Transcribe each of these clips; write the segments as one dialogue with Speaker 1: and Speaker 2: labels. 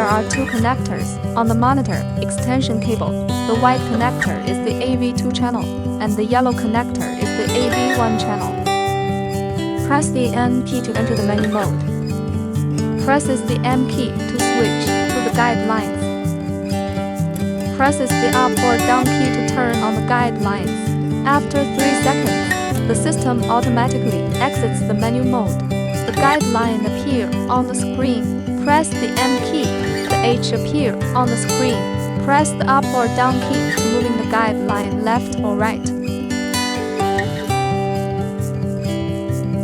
Speaker 1: There are two connectors on the monitor extension cable. The white connector is the AV2 channel, and the yellow connector is the AV1 channel. Press the N key to enter the menu mode. Presses the M key to switch to the guidelines. Presses the up or down key to turn on the guidelines. After 3 seconds, the system automatically exits the menu mode. The guideline appear on the screen. Press the M key, the H appear on the screen. Press the up or down key to moving the guideline left or right.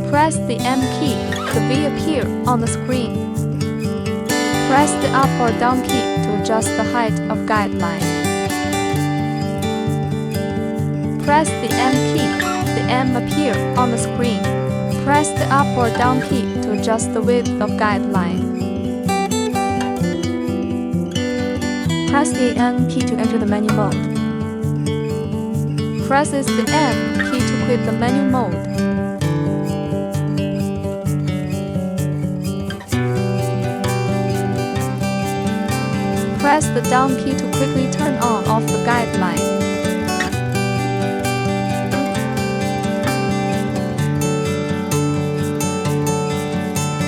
Speaker 1: Press the M key, the V appear on the screen. Press the up or down key to adjust the height of guideline. Press the M key, the M appear on the screen. Press the up or down key to adjust the width of guideline. Press the N key to enter the menu mode. Presses the M key to quit the menu mode. Press the down key to quickly turn on off the guideline.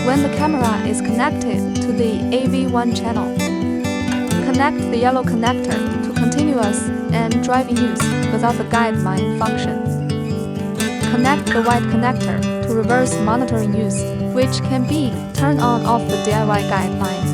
Speaker 1: When the camera is connected to the AV1 channel, connect the yellow connector to continuous and driving use without the guideline function. Connect the white connector to reverse monitoring use, which can be turned on off the DIY guideline.